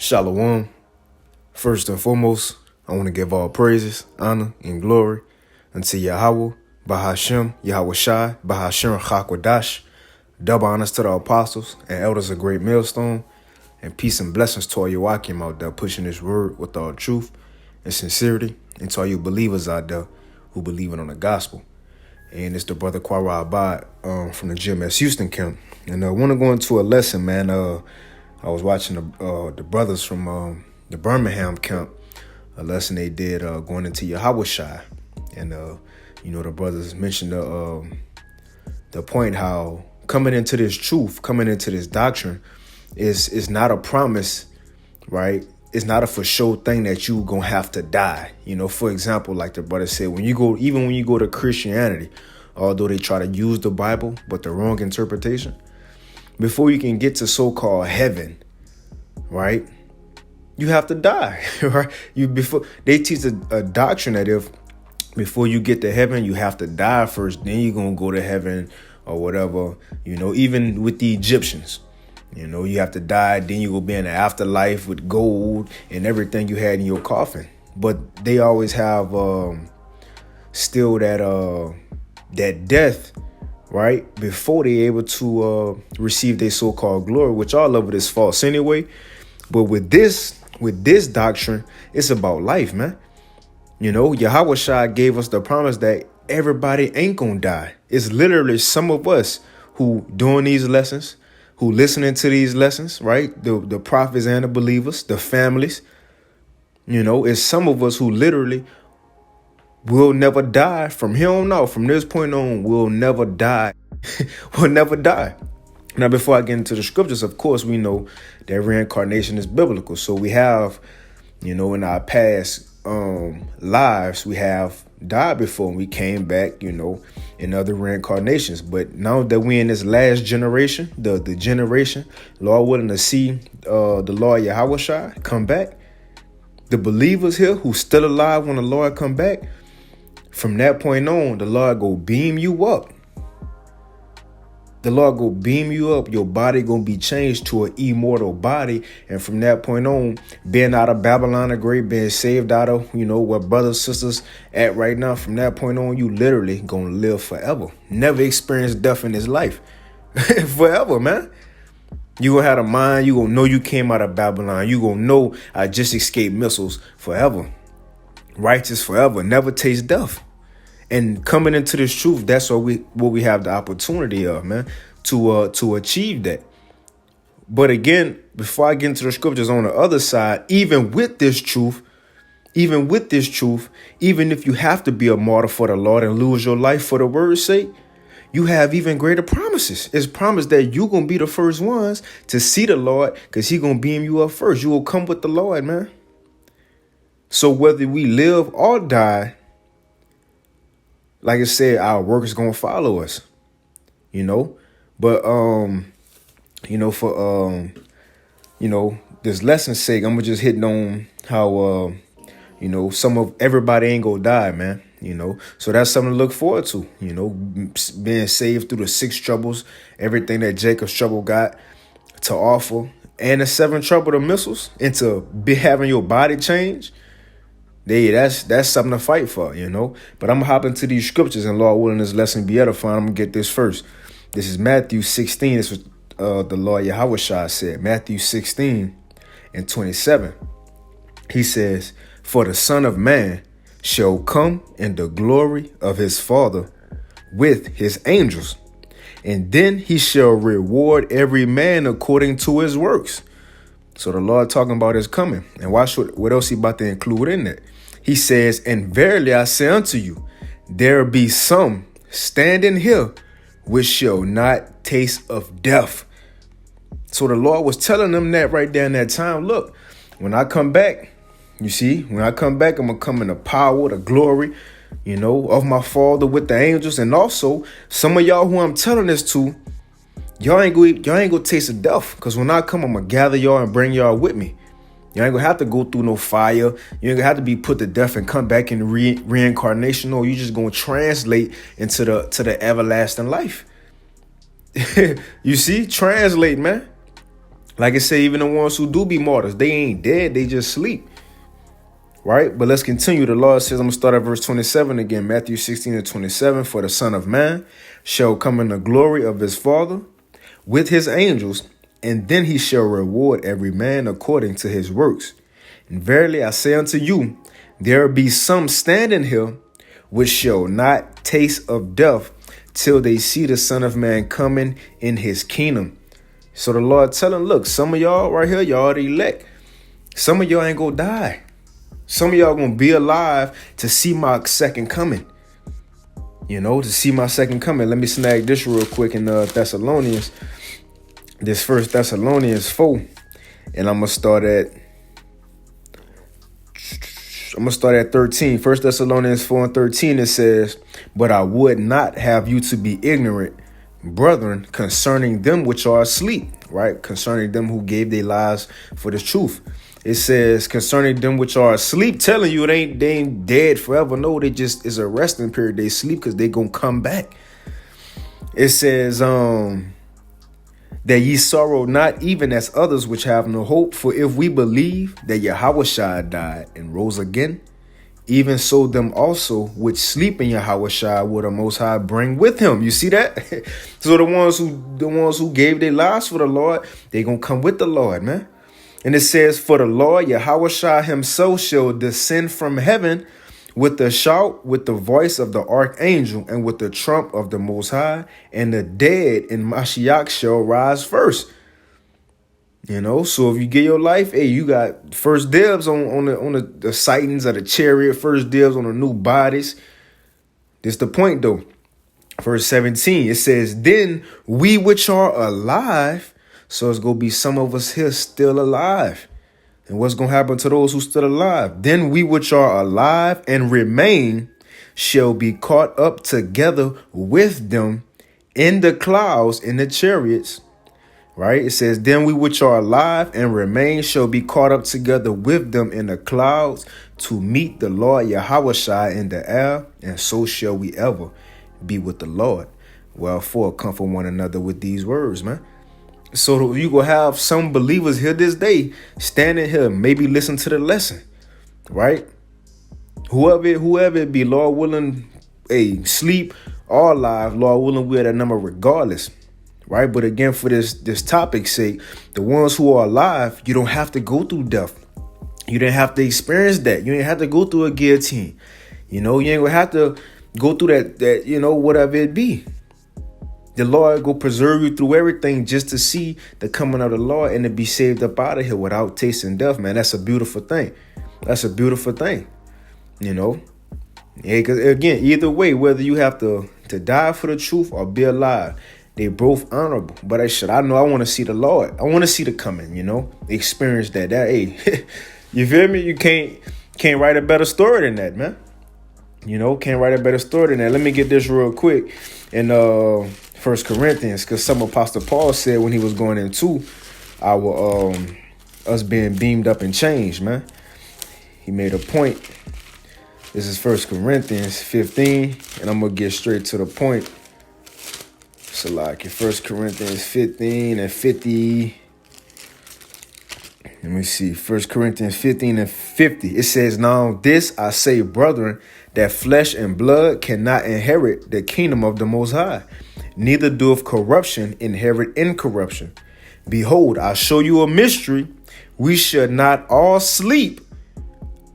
Shalom. First and foremost, I want to give all praises, honor, and glory unto Yahweh, Bahashem, Yahweh Shai, Bahashem Chakwadash. Double honors to the apostles and elders of Great Millstone, and peace and blessings to all you Akim out there pushing this word with all truth and sincerity, and to all you believers out there who believe in on the gospel. And it's the brother Quara Abad from the GMS Houston camp. And I want to go into a lesson, man. I was watching the brothers from the Birmingham camp, a lesson they did going into Yahweh Shai. And, the brothers mentioned the point how coming into this truth, coming into this doctrine is not a promise, right? It's not a for sure thing that you gonna have to die. For example, like the brother said, when you go to Christianity, although they try to use the Bible, but the wrong interpretation, before you can get to so-called heaven, right? You have to die, right? They teach a doctrine that if before you get to heaven, you have to die first, then you're gonna go to heaven or whatever. Even with the Egyptians, you have to die, then you will be in the afterlife with gold and everything you had in your coffin. But they always have still that death, right, before they're able to receive their so-called glory, which all of it is false anyway. But with this doctrine, it's about life, man. Yahweh Shai gave us the promise that everybody ain't gonna die. It's literally some of us who doing these lessons, who listening to these lessons, right? The prophets and the believers, the families. It's some of us who literally will never die from here on out. From this point on, we'll never die. We'll never die. Now, before I get into the scriptures, of course, we know that reincarnation is biblical. So we have, in our past lives, we have died before and we came back, in other reincarnations. But now that we're in this last generation, the generation, Lord willing to see the Lord Yahweh Shai come back, the believers here who still alive when the Lord come back, from that point on, the Lord go beam you up. The Lord go beam you up. Your body gonna be changed to an immortal body. And from that point on, being out of Babylon the Great, being saved out of, where brothers, sisters at right now, from that point on, you literally gonna live forever. Never experience death in this life. Forever, man. You gonna have a mind. You gonna know you came out of Babylon. You gonna know I just escaped missiles forever. Righteous forever. Never taste death. And coming into this truth, that's what we have the opportunity of, man, to achieve that. But again, before I get into the scriptures on the other side, even with this truth, even if you have to be a martyr for the Lord and lose your life for the word's sake, you have even greater promises. It's promised that you're going to be the first ones to see the Lord because he's going to beam you up first. You will come with the Lord, man. So whether we live or die, like I said, our work is going to follow us, But, for, this lesson's sake, I'm just hitting on how, some of everybody ain't going to die, man, So that's something to look forward to, being saved through the 6 troubles, everything that Jacob's trouble got to offer, and the 7 trouble of missiles, and to be having your body change. That's something to fight for, But I'm going to hop into these scriptures, and Lord willing, this lesson be edifying. I'm going to get this first. This is Matthew 16. This was the Lord Yahweh Shai said. Matthew 16 and 27. He says, "For the Son of Man shall come in the glory of his Father with his angels, and then he shall reward every man according to his works." So the Lord talking about his coming. And watch what else he about to include in that. He says, "And verily I say unto you, there be some standing here which shall not taste of death." So the Lord was telling them that right there in that time. Look, when I come back, I'm going to come in the power, the glory, of my Father with the angels. And also some of y'all who I'm telling this to, y'all ain't gonna taste of death. Because when I come, I'm going to gather y'all and bring y'all with me. You ain't gonna have to go through no fire. You ain't gonna have to be put to death and come back in reincarnation. No, you just gonna translate into the everlasting life. You see, translate, man. Like I say, even the ones who do be martyrs, they ain't dead, they just sleep. Right? But let's continue. The Lord says, I'm going to start at verse 27 again. Matthew 16:27. For the Son of Man shall come in the glory of his Father with his angels, and then he shall reward every man according to his works. And verily I say unto you, there be some standing here which shall not taste of death till they see the Son of Man coming in his kingdom. So the Lord telling, look, some of y'all right here, y'all the elect. Some of y'all ain't gonna die. Some of y'all gonna be alive to see my second coming. You know, to see my second coming. Let me snag this real quick in Thessalonians. This First Thessalonians 4. And I'm gonna start at 13. 1 Thessalonians 4:13. It says, but I would not have you to be ignorant, brethren, concerning them which are asleep, right? Concerning them who gave their lives for the truth. It says concerning them which are asleep, telling you they ain't dead forever. No, they just is a resting period. They sleep because they gonna come back. It says that ye sorrow not even as others which have no hope. For if we believe that Yahushua died and rose again, even so them also which sleep in Yahushua will the Most High bring with him. You see that? So the ones who gave their lives for the Lord, they gonna come with the Lord, man. And it says, for the Lord Yahushua himself shall descend from heaven with a shout, with the voice of the archangel, and with the trump of the Most High, and the dead in Mashiach shall rise first. You know, so if you get your life, hey, you got first dibs on the sightings of the chariot, first dibs on the new bodies. This the point though. Verse 17, it says, then we which are alive. So it's going to be some of us here still alive. And what's going to happen to those who still alive? Then we which are alive and remain shall be caught up together with them in the clouds, in the chariots. Right? It says, then we which are alive and remain shall be caught up together with them in the clouds to meet the Lord Yahushua in the air. And so shall we ever be with the Lord. Wherefore comfort one another with these words, man. So you gonna have some believers here this day standing here, maybe listen to the lesson, right? Whoever it be, Lord willing, sleep or alive, Lord willing, we're that number regardless, right? But again, for this topic's sake, the ones who are alive, you don't have to go through death. You didn't have to experience that. You didn't have to go through a guillotine. You know, you ain't gonna have to go through that, you know, whatever it be. The Lord will preserve you through everything just to see the coming of the Lord and to be saved up out of here without tasting death, man. That's a beautiful thing. That's a beautiful thing, you know. Yeah, because again, either way, whether you have to die for the truth or be alive, they both honorable. But I know I want to see the Lord. I want to see the coming, you know, experience that. Hey, you feel me? You can't write a better story than that, man. You know, can't write a better story than that. Let me get this real quick. And 1 Corinthians, because some Apostle Paul said when he was going into our us being beamed up and changed, man. He made a point. This is 1 Corinthians 15, and I'm gonna get straight to the point. So like 1 Corinthians 15 and 50. Let me see. 1 Corinthians 15 and 50. It says, now this I say, brethren, that flesh and blood cannot inherit the kingdom of the Most High, neither doeth corruption inherit incorruption. Behold, I show you a mystery. We should not all sleep,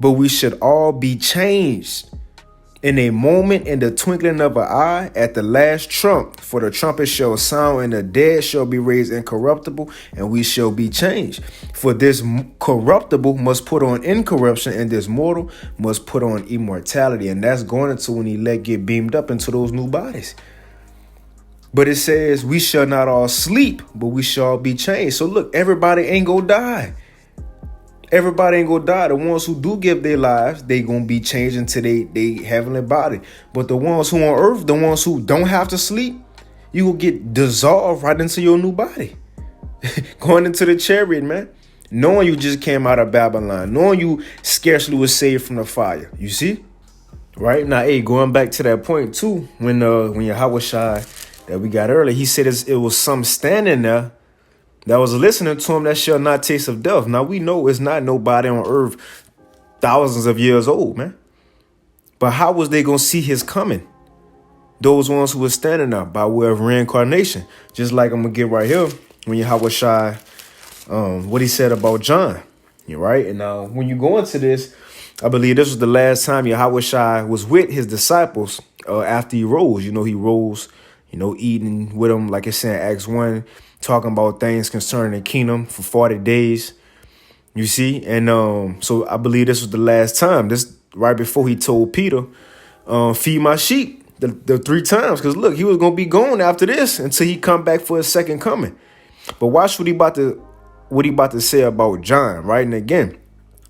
but we should all be changed in a moment, in the twinkling of an eye, at the last trump. For the trumpet shall sound, and the dead shall be raised incorruptible, and we shall be changed. For this corruptible must put on incorruption, and this mortal must put on immortality. And that's going into when elect get beamed up into those new bodies. But it says, we shall not all sleep, but we shall be changed. So look, everybody ain't gonna die. Everybody ain't gonna die. The ones who do give their lives, they gonna be changed into they heavenly body. But the ones who on earth, the ones who don't have to sleep, you will get dissolved right into your new body. Going into the chariot, man. Knowing you just came out of Babylon. Knowing you scarcely was saved from the fire. You see? Right? Now, going back to that point too, when Yahushua that we got earlier, he said it was some standing there that was listening to him that shall not taste of death. Now we know it's not nobody on earth thousands of years old, man. But how was they going to see his coming? Those ones who were standing up by way of reincarnation. Just like I'm going to get right here when Yahweh Shai, what he said about John. You're right. And now when you go into this, I believe this was the last time Yahweh Shai was with his disciples after he rose. You know, he rose, eating with them, like it's saying Acts 1, talking about things concerning the kingdom for 40 days. You see? And so I believe this was the last time. This right before he told Peter, feed my sheep the 3 times. Because look, he was going to be gone after this until he come back for his second coming. But watch what he about to say about John, right? And again,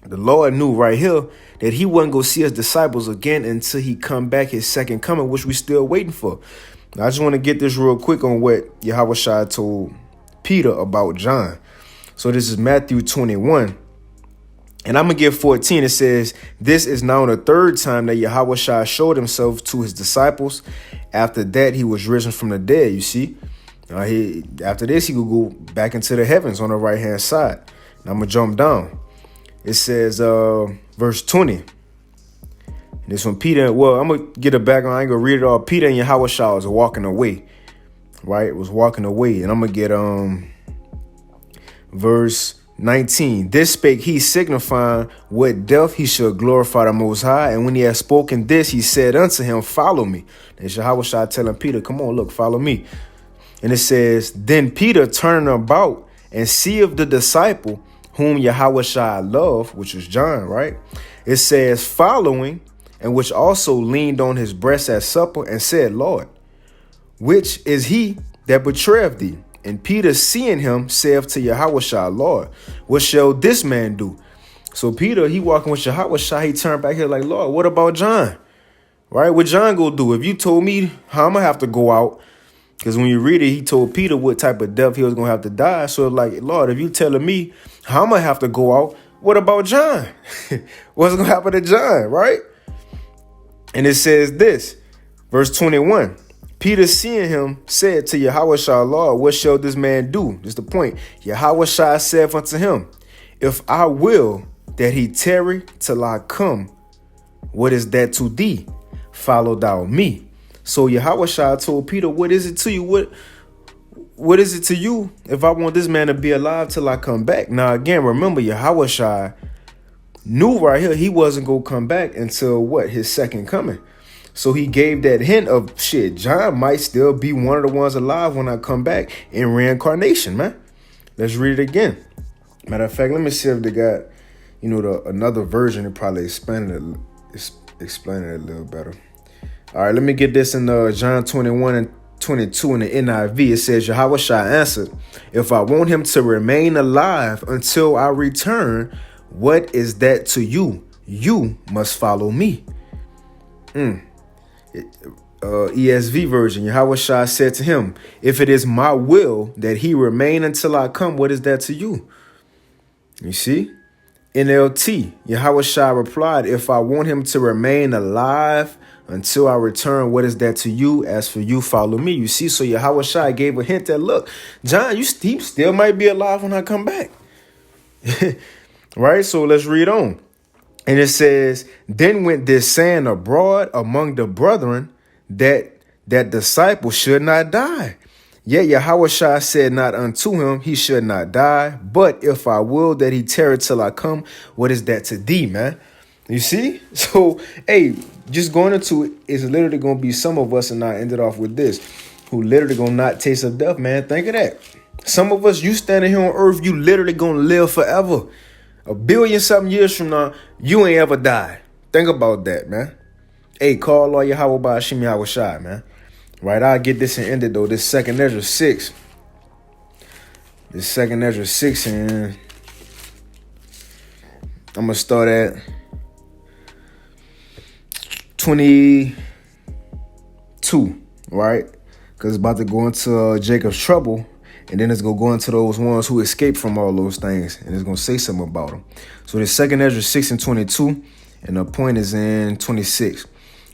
the Lord knew right here that he wasn't going to see his disciples again until he come back his second coming, which we still waiting for. Now, I just want to get this real quick on what Yahweh Shai told Peter about John. So this is Matthew 21. And I'm going to give 14. It says, this is now the 3rd time that Yahweh Shai showed himself to his disciples. After that, he was risen from the dead, you see. After this, he could go back into the heavens on the right-hand side. Now I'm going to jump down. It says, verse 20. This one, Peter, well, I'm going to get a background. I ain't going to read it all. Peter and Yahweh Shai was walking away, right? Was walking away. And I'm going to get verse 19. This spake he, signifying what death he should glorify the Most High. And when he had spoken this, he said unto him, follow me. And Yahweh Shai telling Peter, come on, look, follow me. And it says, then Peter turned about and seeth the disciple whom Yahweh Shai loved, which was John, right? It says, following, and which also leaned on his breast at supper and said, Lord, which is he that betrayeth thee? And Peter, seeing him, saith to Yahweh Shai, Lord, what shall this man do? So Peter, he walking with Yahweh Shai, he turned back here like, Lord, what about John? Right? What John go do? If you told me how I'm going to have to go out, because when you read it, he told Peter what type of death he was going to have to die. So like, Lord, if you telling me how I'm going to have to go out, what about John? What's going to happen to John, right? And it says this, verse 21. Peter, seeing him, said to Yahweh Shai, Lord, what shall this man do? This is the point. Yahweh Shai said unto him, if I will that he tarry till I come, what is that to thee? Follow thou me. So Yahweh Shai told Peter, what is it to you? What is it to you if I want this man to be alive till I come back? Now, again, remember, Yahweh Shai knew right here he wasn't going to come back until what? His second coming. So he gave that hint of shit. John might still be one of the ones alive when I come back in reincarnation, man. Let's read it again. Matter of fact, let me see if they got, another version that probably explain it a little better. All right, let me get this in John 21 and 22 in the NIV. It says, Yahweh Shai answered, if I want him to remain alive until I return, what is that to you? You must follow me. ESV version, Yahweh Shai said to him, if it is my will that he remain until I come, what is that to you? You see? NLT, Yahweh Shai replied, if I want him to remain alive until I return, what is that to you? As for you, follow me. You see, so Yahweh Shai gave a hint that, look, John, he still might be alive when I come back. Right? So let's read on. And it says, then went this saying abroad among the brethren that disciple should not die. Yet Yahweh Shai said not unto him, he should not die. But if I will that he tarry till I come, what is that to thee, man? You see? So, hey, just going into it is literally going to be some of us, and I ended off with this, who literally going to not taste of death, man. Think of that. Some of us, you standing here on earth, you literally going to live forever. 1 billion something years from now, you ain't ever die. Think about that, man. Hey, call all your Yahweh Ba'ashim Yahweh Shai, man. Right, I'll get this and end it, though. This 2nd Ezra 6. This 2nd Ezra 6, and I'm going to start at 22, right? Because it's about to go into Jacob's trouble, and then it's going to go into those ones who escaped from all those things, and it's going to say something about them. So this 2nd Ezra 6 and 22, and the point is in 26.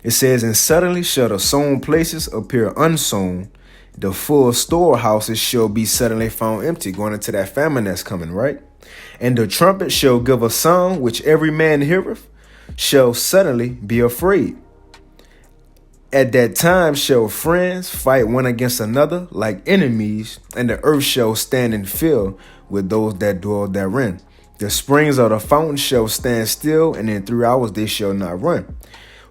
It says, and suddenly shall the sown places appear unsown, the full storehouses shall be suddenly found empty, going into that famine that's coming, right? And the trumpet shall give a sound which every man heareth, shall suddenly be afraid. At that time shall friends fight one against another like enemies, and the earth shall stand in fear with those that dwell therein. The springs of the fountain shall stand still, and in 3 hours they shall not run.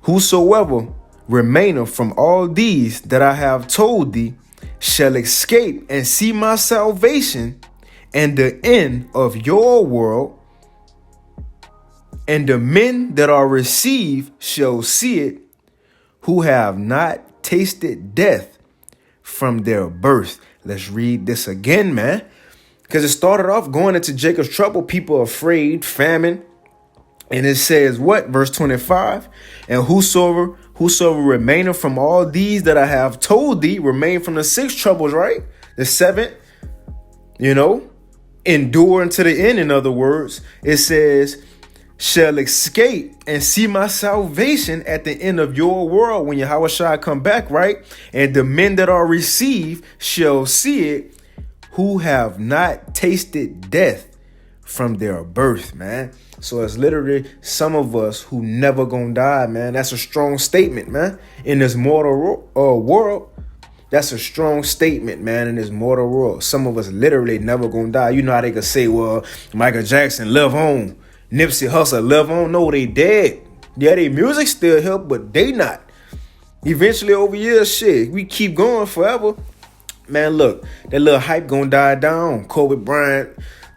Whosoever remaineth from all these that I have told thee shall escape and see my salvation and the end of your world, and the men that are received shall see it, who have not tasted death from their birth. Let's read this again, man. Because it started off going into Jacob's trouble. People are afraid, famine. And it says what? Verse 25. And whosoever remaineth from all these that I have told thee, remain from the 6 troubles, right? The 7th, endure unto the end. In other words, it says, shall escape and see my salvation at the end of your world, when Yahweh shall come back, right? And the men that are received shall see it, who have not tasted death from their birth, man. So it's literally some of us who never gonna die, man. That's a strong statement, man. In this mortal world, that's a strong statement, man. In this mortal world, some of us literally never gonna die. You know how they could say, well, Michael Jackson live on, Nipsey Hussle live on. No, they dead. Yeah, they music still here, but they not. Eventually, over years, shit, we keep going forever. Man, look, that little hype gonna die down. Kobe Bryant,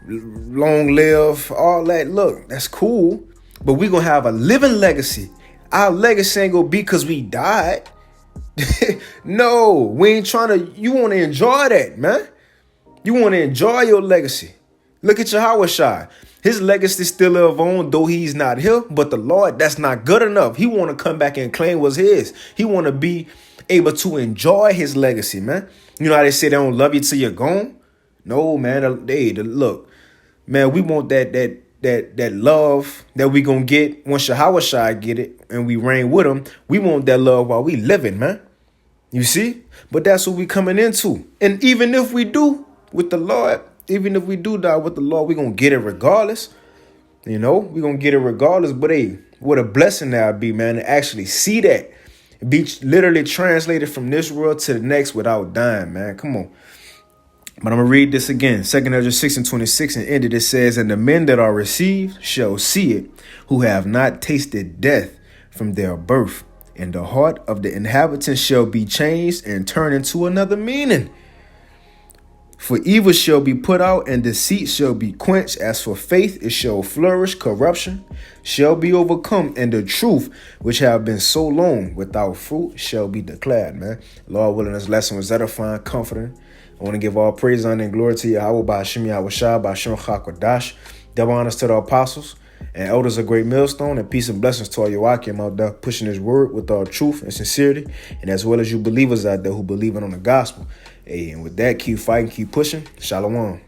long live, all that. Look, that's cool, but we gonna have a living legacy. Our legacy ain't gonna be because we died. No, we ain't trying to. You want to enjoy that, man. You want to enjoy your legacy. Look at Yahweh Shai. His legacy still live on, though he's not here. But the Lord, that's not good enough. He want to come back and claim what's his. He want to be able to enjoy his legacy, man. You know how they say they don't love you till you're gone? No, man. Look, man, we want that love that we gonna get once Yahweh Shai get it and we reign with him. We want that love while we living, man. You see? But that's what we coming into. And even if we do with the Lord, even if we do die with the Lord, we gonna get it regardless. We gonna get it regardless. But hey, what a blessing that would be, man, to actually see that. Be literally translated from this world to the next without dying, man. Come on. But I'm going to read this again. 2nd Ezra 6:26 and ended. It says, and the men that are received shall see it, who have not tasted death from their birth. And the heart of the inhabitants shall be changed and turned into another meaning. For evil shall be put out, and deceit shall be quenched. As for faith, it shall flourish. Corruption shall be overcome, and the truth, which have been so long without fruit, shall be declared, man. Lord willing, this lesson was edifying, comforting. I want to give all praise, honor, and glory to Yahweh, by Hashem, Yahweh Shai, by Hashem, Chakwadash. Double honors to the apostles and elders of Great Millstone, and peace and blessings to all Yoakim out there pushing his word with all truth and sincerity, and as well as you believers out there who believe in on the gospel. Hey, and with that, keep fighting, keep pushing. Shalom.